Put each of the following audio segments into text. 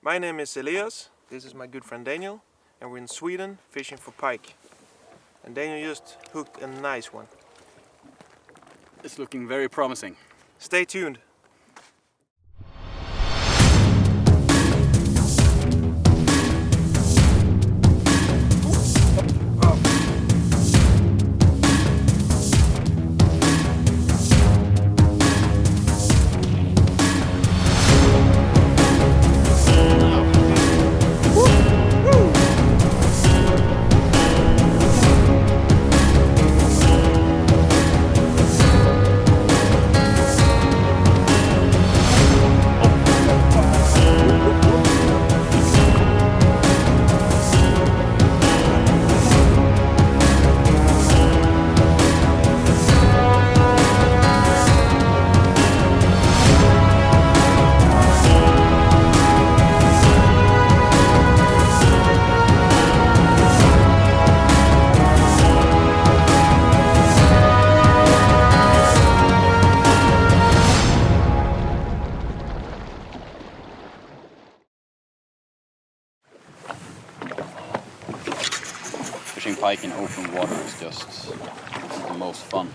My name is Elias, this is my good friend Daniel, and we're in Sweden fishing for pike. And Daniel just hooked a nice one. It's looking very promising. Stay tuned. Fishing pike in open water is just the most fun.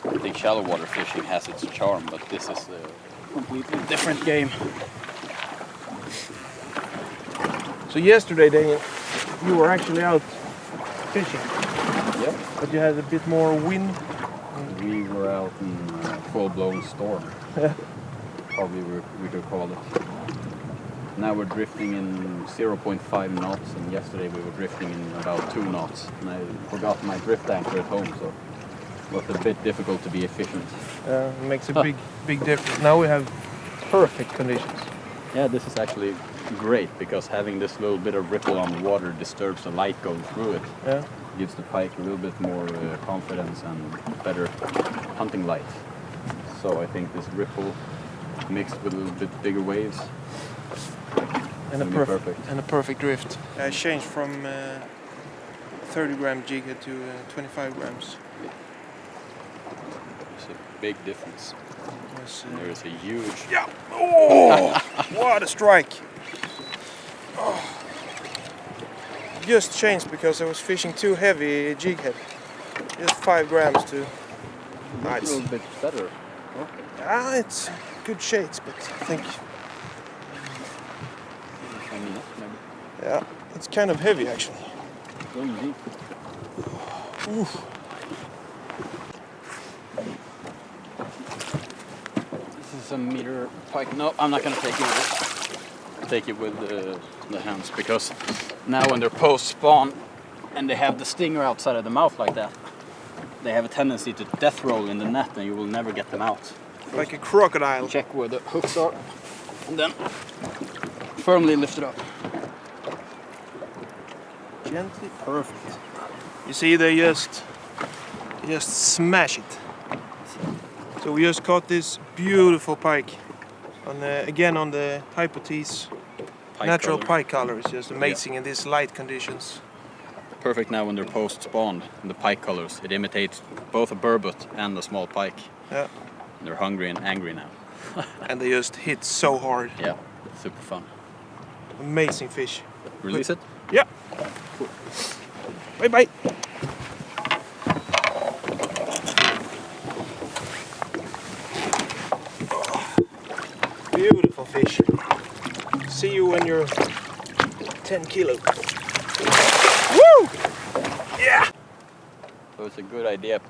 I think shallow water fishing has its charm, but this is a completely different game. So yesterday, Daniel, you were actually out fishing. Yep. But you had a bit more wind. We were out in a full-blown storm. Probably we could call it. Now we're drifting in 0.5 knots, and yesterday we were drifting in about 2 knots. And I forgot my drift anchor at home, so it was a bit difficult to be efficient. It makes a big difference. Now we have perfect conditions. Yeah, this is actually great, because having this little bit of ripple on the water disturbs the light going through it. Yeah. Gives the pike a little bit more confidence and better hunting light. So I think this ripple mixed with a little bit bigger waves And a perfect drift. I changed from 30 gram jig head to 25 grams. It's a big difference. Yes, There is a huge... Yeah! Oh! What a strike! Oh. Just changed because I was fishing too heavy jig head. Just 5 grams to... A little bit better. Oh. It's good shades, but I think... Maybe. Yeah, it's kind of heavy actually. Going deep. Oof. This is a meter pike. No, I'm not gonna take it with it. Take it with the hands, because now when they're post spawn and they have the stinger outside of the mouth like that, they have a tendency to death roll in the net, and you will never get them out. Like a crocodile. Check where the hooks are, and then firmly lift it up. Gently, perfect. You see, they just smash it. So we just caught this beautiful pike on again on the hypothese natural color. pike color. It's just amazing in these light conditions. Perfect now when they're post spawned in the pike colors. It imitates both a burbot and a small pike. Yeah. And they're hungry and angry now. And they just hit so hard. Yeah, super fun. Amazing fish. Release it? Yeah. Cool. Bye bye. Beautiful fish. See you when you're 10 kilo. Woo! Yeah! So it's a good idea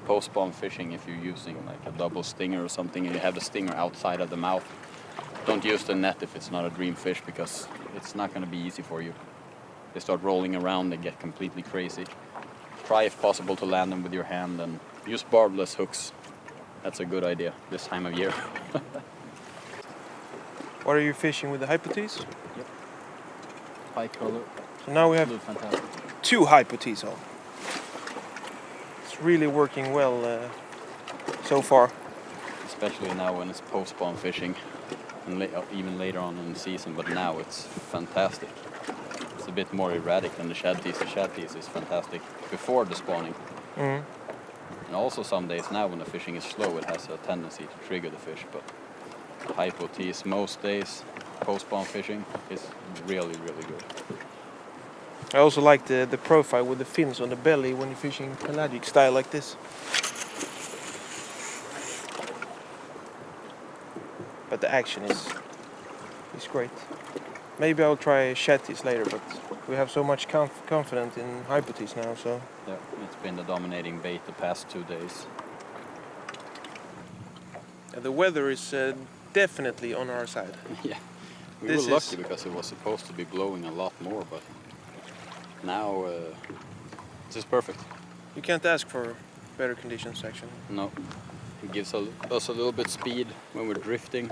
post-spawn fishing if you're using like a double stinger or something and you have the stinger outside of the mouth. Don't use the net if it's not a dream fish, because it's not going to be easy for you. They start rolling around, they get completely crazy. Try if possible to land them with your hand, and use barbless hooks. That's a good idea this time of year. What are you fishing with, the hypothese? Yep. Pike color. So now we have Fantastic. 2 hypothese on. It's really working well so far. Especially now when it's post-spawn fishing, and even later on in the season, but now it's fantastic. It's a bit more erratic than the shad tease. The shad tease is fantastic before the spawning. Mm-hmm. And also some days now when the fishing is slow, it has a tendency to trigger the fish, but the hypo tease most days post-spawn fishing is really, really good. I also like the profile with the fins on the belly when you're fishing pelagic style like this. But the action is great. Maybe I'll try shetties later, but we have so much confidence in hypotes now, so... Yeah, it's been the dominating bait the past 2 days. The weather is definitely on our side. Yeah, we were lucky because it was supposed to be blowing a lot more, but now this is perfect. You can't ask for better conditions, actually. No, it gives us a little bit speed when we're drifting,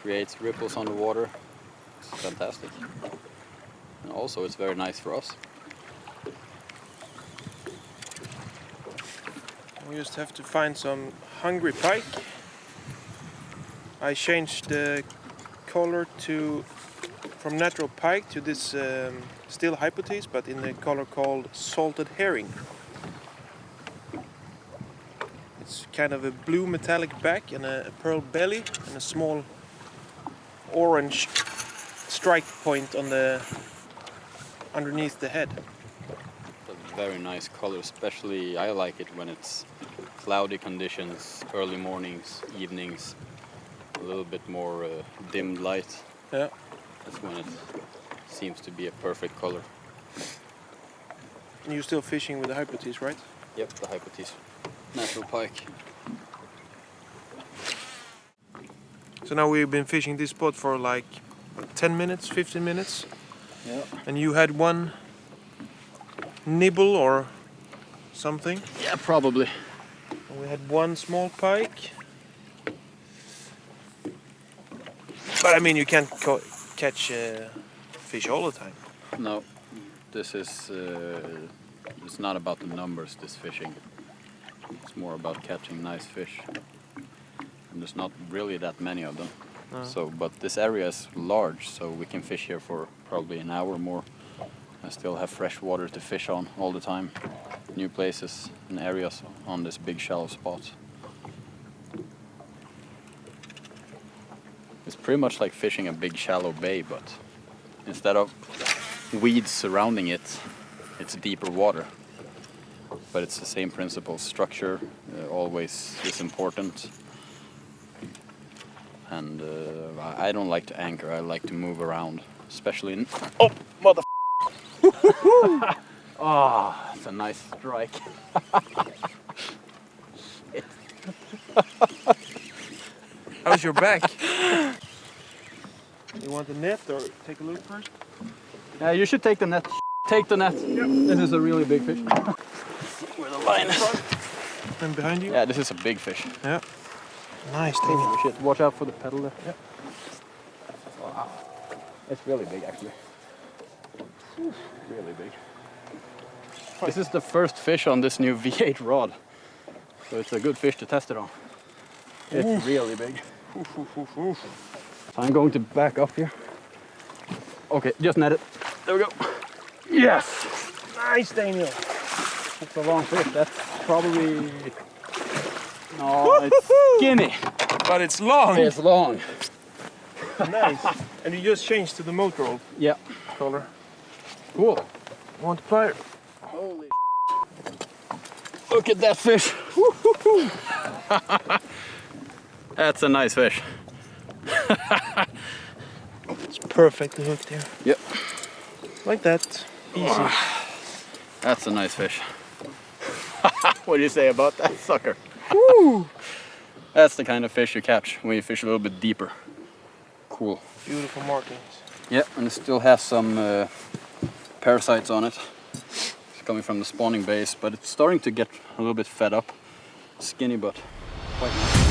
creates ripples on the water. It's fantastic. And also it's very nice for us. We just have to find some hungry pike. I changed the color from natural pike to this still hypotes, but in the color called salted herring. It's kind of a blue metallic back and a pearl belly and a small orange strike point on underneath the head. A very nice color, especially I like it when it's cloudy conditions, early mornings, evenings, a little bit more dimmed light. Yeah. That's when it seems to be a perfect color. And you're still fishing with the hypotes, right? Yep, the hypotes. Natural pike. So now we've been fishing this spot for like 10 minutes, 15 minutes. Yeah. And you had one nibble or something. Yeah, probably. And we had one small pike. But I mean, you can't catch fish all the time. No, this is it's not about the numbers, this fishing. It's more about catching nice fish. And there's not really that many of them. No. So, but this area is large, so we can fish here for probably an hour more. I still have fresh water to fish on all the time. New places and areas on this big shallow spot. It's pretty much like fishing a big shallow bay, but instead of weeds surrounding it, it's deeper water. But it's the same principle. Structure always is important. And I don't like to anchor, I like to move around, especially in... Oh, mother... Oh, it's a nice strike. How's your back? You want the net or take a look first? Yeah, you should take the net. Take the net. Yep. This is a really big fish. Where the line is. And behind you? Yeah, this is a big fish. Yeah. Nice thing. Oh, shit. Watch out for the pedal there. Yep. Wow. It's really big, actually. Really big. This is the first fish on this new V8 rod. So it's a good fish to test it on. It's really big. So I'm going to back up here. Okay, just net it. There we go. Yes! Nice, Daniel. It's a long fish. That's probably... No, it's skinny. But it's long. It's long. Nice. And you just changed to the motor Yeah. color. Cool. Want the plier? Holy look at that fish. That's a nice fish. It's perfectly hooked here. Yep. Like that. Easy. That's a nice fish. What do you say about that sucker? Woo! That's the kind of fish you catch when you fish a little bit deeper. Cool. Beautiful markings. Yeah, and it still has some parasites on it. It's coming from the spawning base, but it's starting to get a little bit fed up. Skinny, but quite nice.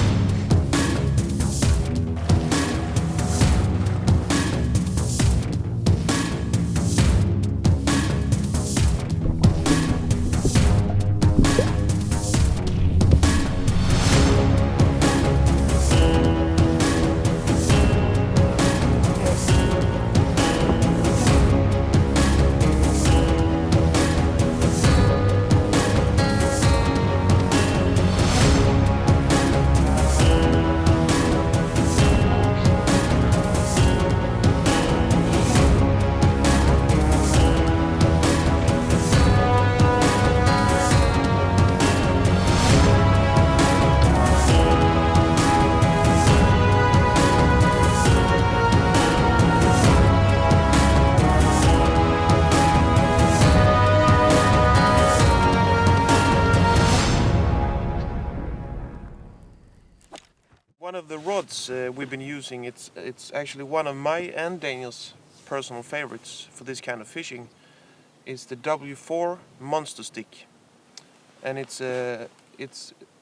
rods we've been using, it's actually one of my and Daniel's personal favorites for this kind of fishing. It's the W4 Monster Stick, and its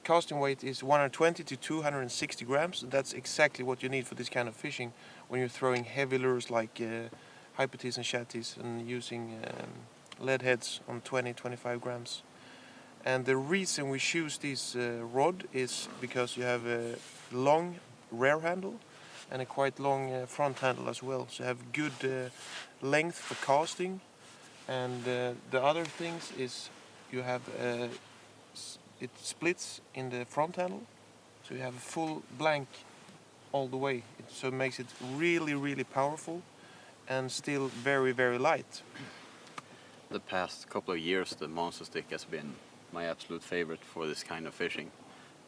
casting weight is 120 to 260 grams. That's exactly what you need for this kind of fishing when you're throwing heavy lures like hypotes and chaties and using lead heads on 20-25 grams. And the reason we choose this rod is because you have a long rear handle and a quite long front handle as well. So you have good length for casting. And the other things is you have it splits in the front handle, so you have a full blank all the way. So it makes it really, really powerful and still very, very light. The past couple of years, the Monster Stick has been my absolute favorite for this kind of fishing.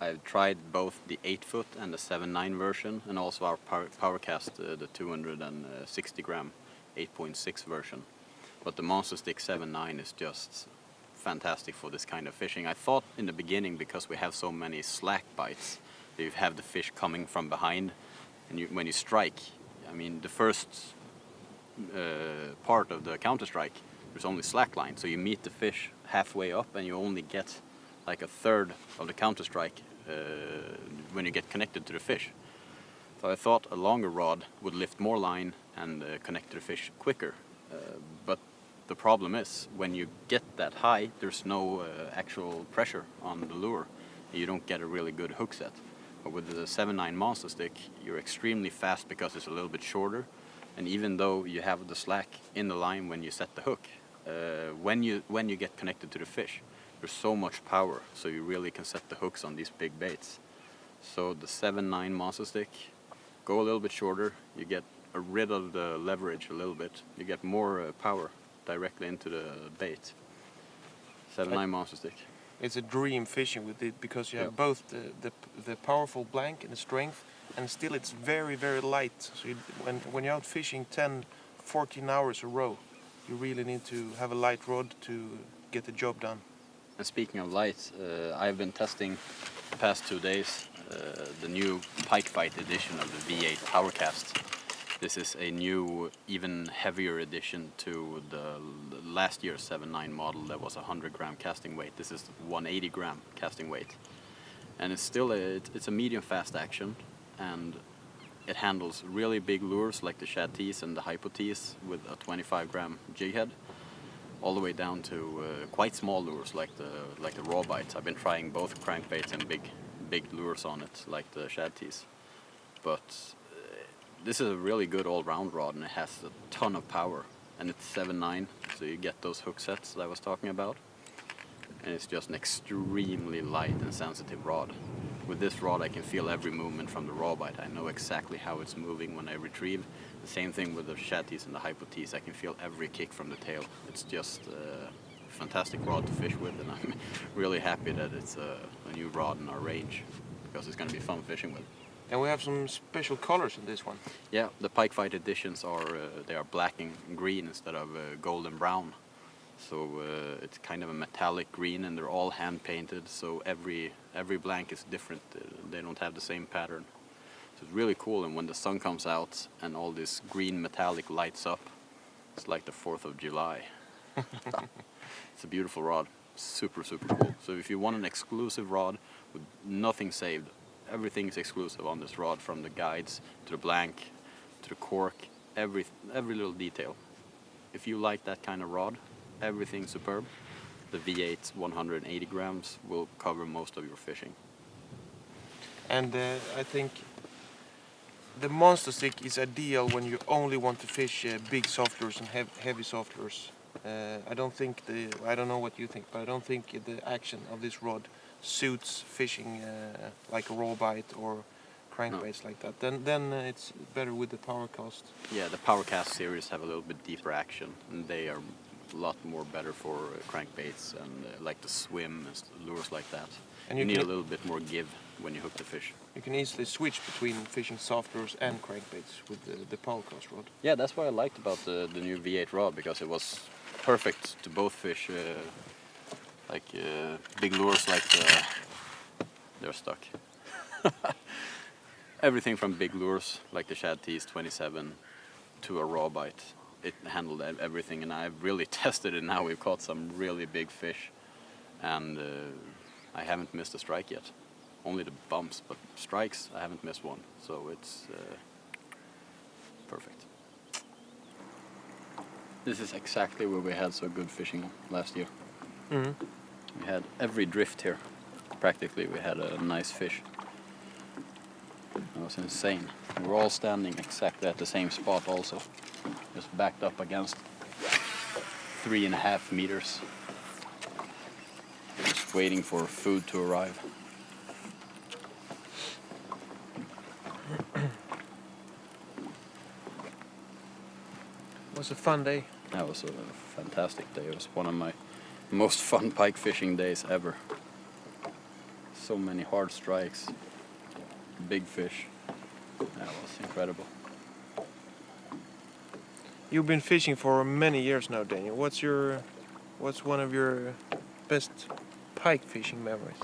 I've tried both the 8-foot and the 7.9 version, and also our PowerCast, the 260 gram 8.6 version. But the Monster Stick 7.9 is just fantastic for this kind of fishing. I thought in the beginning, because we have so many slack bites, that you have the fish coming from behind, and when you strike, I mean, the first part of the counter strike, there's only slack line, so you meet the fish halfway up and you only get like a third of the counter strike when you get connected to the fish. So I thought a longer rod would lift more line and connect to the fish quicker, but the problem is when you get that high, there's no actual pressure on the lure. You don't get a really good hook set. But with the 7.9 Monster Stick, you're extremely fast because it's a little bit shorter, and even though you have the slack in the line when you set the hook, when you get connected to the fish, there's so much power, so you really can set the hooks on these big baits. So the 7.9 Monster Stick, go a little bit shorter, you get rid of the leverage a little bit, you get more power directly into the bait. 7.9 Monster Stick. It's a dream fishing with it because you have both the powerful blank and the strength, and still it's very, very light. So when you're out fishing 10-14 hours a row, you really need to have a light rod to get the job done. And speaking of light, I've been testing the past 2 days the new Pike Fight edition of the V8 PowerCast. This is a new, even heavier addition to the last year's 7.9 model that was 100 gram casting weight. This is 180 gram casting weight. And it's still it's a medium fast action, and it handles really big lures like the chaties and the hypotes with a 25 gram jig head, all the way down to quite small lures like the raw bites. I've been trying both crankbaits and big lures on it like the chaties. But this is a really good all-round rod, and it has a ton of power, and it's 7.9, so you get those hook sets that I was talking about, and it's just an extremely light and sensitive rod. With this rod I can feel every movement from the raw bite. I know exactly how it's moving when I retrieve. The same thing with the chaties and the hypotes. I can feel every kick from the tail. It's just a fantastic rod to fish with, and I'm really happy that it's a new rod in our range, because it's going to be fun fishing with. And we have some special colors in this one. Yeah, the Pike Fight editions they are black and green instead of gold and brown. So it's kind of a metallic green, and they're all hand painted. So every blank is different. They don't have the same pattern. So it's really cool. And when the sun comes out and all this green metallic lights up, it's like the 4th of July. It's a beautiful rod. Super, super cool. So if you want an exclusive rod with nothing saved, everything is exclusive on this rod, from the guides to the blank to the cork, every little detail. If you like that kind of rod, everything superb, the V8 180 grams will cover most of your fishing. And I think the Monster Stick is ideal when you only want to fish big soft lures and heavy soft lures. I don't know what you think, but I don't think the action of this rod suits fishing like a raw bite or crankbaits like that. Then it's better with the PowerCast. Yeah, the PowerCast series have a little bit deeper action, and they are a lot more better for crankbaits and like the swim and lures like that. And you need a little bit more give when you hook the fish. You can easily switch between fishing soft lures and crankbaits with the PowerCast rod. Yeah, that's what I liked about the new V8 rod, because it was perfect to both fish big lures like they're stuck. everything from big lures like the Shad Tees 27 to a raw bite. It handled everything, and I've really tested it now. We've caught some really big fish, and I haven't missed a strike yet. Only the bumps, but strikes, I haven't missed one. So it's perfect. This is exactly where we had so good fishing last year. Mm-hmm. We had every drift here. Practically, we had a nice fish. It was insane. We were all standing exactly at the same spot also. Just backed up against 3.5 meters. Just waiting for food to arrive. It was a fun day. That was a fantastic day. It was one of my most fun pike fishing days ever. So many hard strikes, big fish. That was incredible. You've been fishing for many years now, Daniel. What's one of your best pike fishing memories?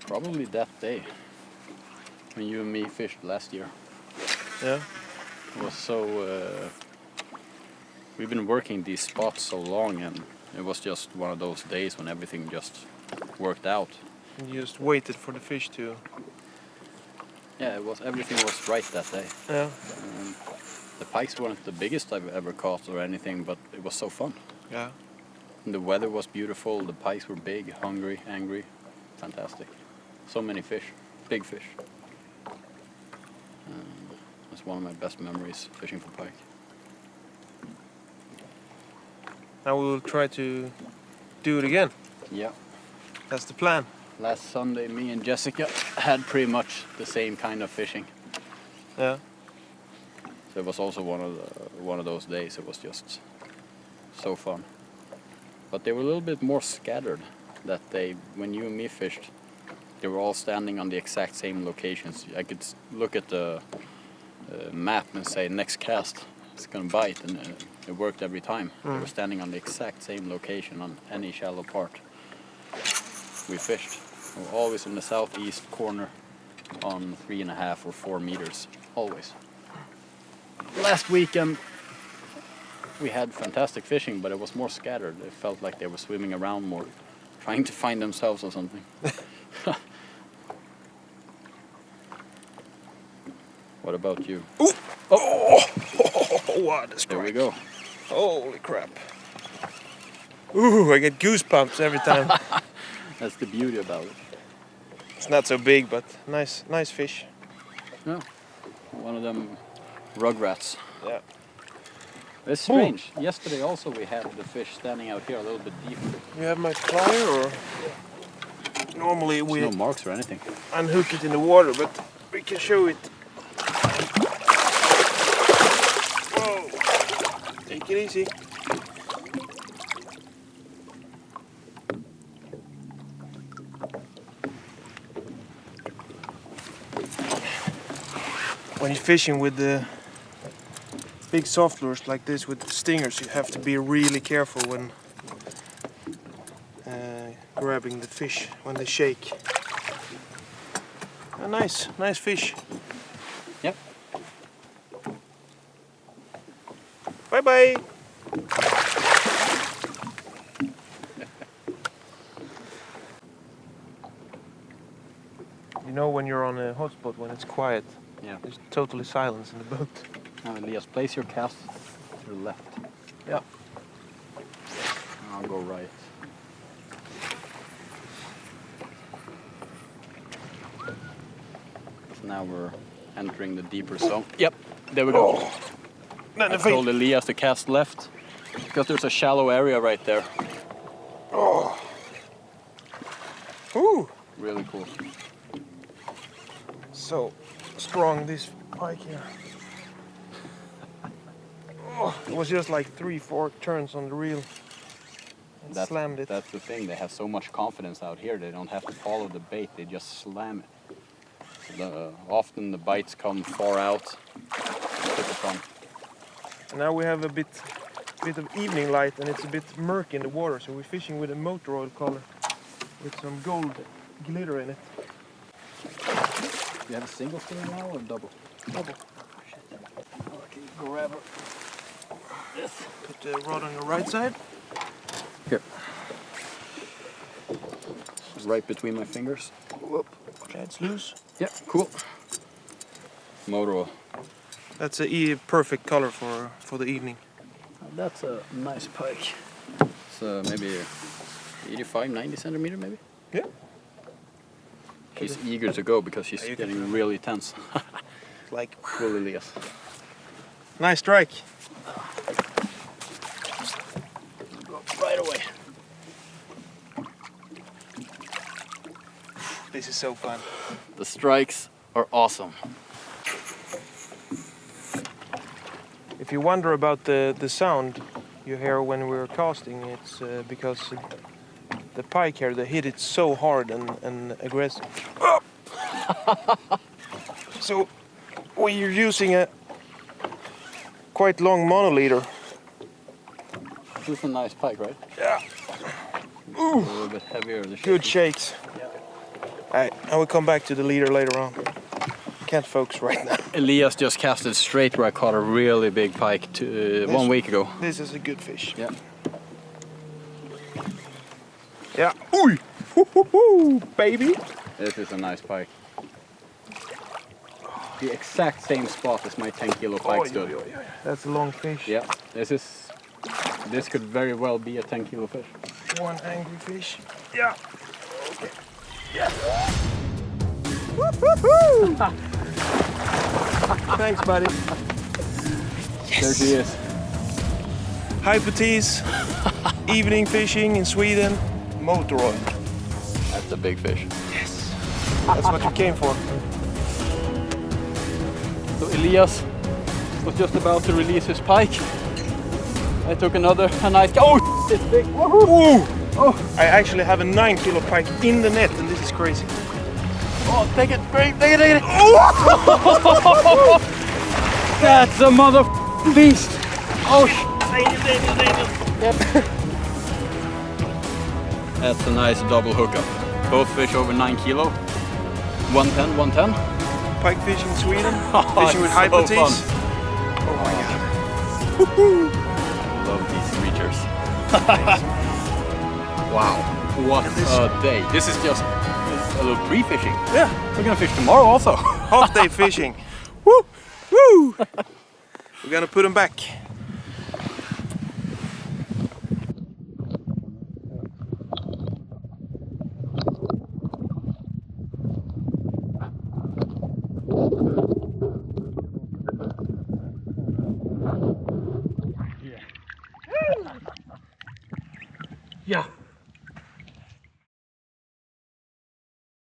Probably that day when you and me fished last year. Yeah. It was so. We've been working these spots so long, and it was just one of those days when everything just worked out. And you just waited for the fish to. Yeah, everything was right that day. Yeah. The pikes weren't the biggest I've ever caught or anything, but it was so fun. Yeah. And the weather was beautiful. The pikes were big, hungry, angry, fantastic. So many fish, big fish. That's one of my best memories fishing for pike. Now we will try to do it again. Yeah. That's the plan. Last Sunday, me and Jessica had pretty much the same kind of fishing. Yeah. So it was also one of those days. It was just so fun. But they were a little bit more scattered that day. When you and me fished, they were all standing on the exact same locations. I could look at the map and say next cast it's gonna bite, and it worked every time. They were standing on the exact same location on any shallow part we fished. We were always in the southeast corner on 3.5 or 4 meters, always. Last weekend we had fantastic fishing, but it was more scattered. It felt like they were swimming around more, trying to find themselves or something. What about you? Ooh. Oh, what a strike. There we go. Holy crap. Ooh, I get goosebumps every time. That's the beauty about it. It's not so big, but nice fish. Yeah. One of them rugrats. Yeah. It's strange. Yesterday also we had the fish standing out here a little bit deeper. You have my plier, or normally we There's no marks or anything. unhook it in the water, but we can show it. Whoa! Take it easy. When you're fishing with the big soft lures like this with stingers, you have to be really careful when grabbing the fish when they shake. A nice fish. Yep. Bye bye. You know when you're on a hotspot, when it's quiet, Yeah. there's totally silence in the boat. Now Elias, place your cast to the left. Yeah. I'll go right. So now we're entering the deeper zone. Yep, there we go. I told Elias to cast left because there's a shallow area right there. Oh. Ooh. Really cool. So strong, this pike here. Oh, it was just like 3-4 turns on the reel and slammed it. That's the thing. They have so much confidence out here. They don't have to follow the bait. They just slam it. Often the bites come far out. Super fun. Now we have a bit of evening light and it's a bit murky in the water, so we're fishing with a motor oil color with some gold glitter in it. You have a single stinger now or double? Double. Okay, grab her. Yes. Put the rod on your right side. Here. Right between my fingers. Whoop. Okay, it's loose. Yeah, cool. Motor. That's a perfect color for the evening. That's a nice pike. It's maybe 85, 90 centimeter maybe? Yeah. She's eager to go because she's getting really tense. Like Cool, Elias. Nice strike. Go right away. This is so fun. The strikes are awesome. If you wonder about the sound you hear when we're casting, it's because the pike here, they hit it so hard and aggressive. So we're using a quite long monoliter. This is a nice pike, right? Yeah. A little bit heavier. Good shakes. Yeah. Alright, I will come back to the leader later on. Can't focus right now. Elias just casted straight where I caught a really big pike 1 week ago. This is a good fish. Yeah. Yeah. Ooh! Hoo, baby! This is a nice pike. The exact same spot as my 10-kilo pike stood. That's a long fish. Yeah. This could very well be a 10-kilo fish. One angry fish. Yeah. Okay. Yeah. Thanks, buddy. Yes. There she is. Hypothese, evening fishing in Sweden, motor oil. That's a big fish. Yes. That's what you came for. So Elias was just about to release his pike. I took a nice. Oh, it's big. Ooh. Oh, I actually have a 9-kilo pike in the net, and this is crazy. Oh, take it, great, take it. Oh! That's a mother beast. Oh, yep. That's a nice double hookup. Both fish over 9 kilo. 110, 110. Pike fishing in Sweden. Oh, Fishing with hypothese. fun. Oh my god. I love these creatures. Wow, what a day. This is just a little pre-fishing. Yeah. We're gonna fish tomorrow also. Half day fishing. Woo! Woo! We're gonna put them back.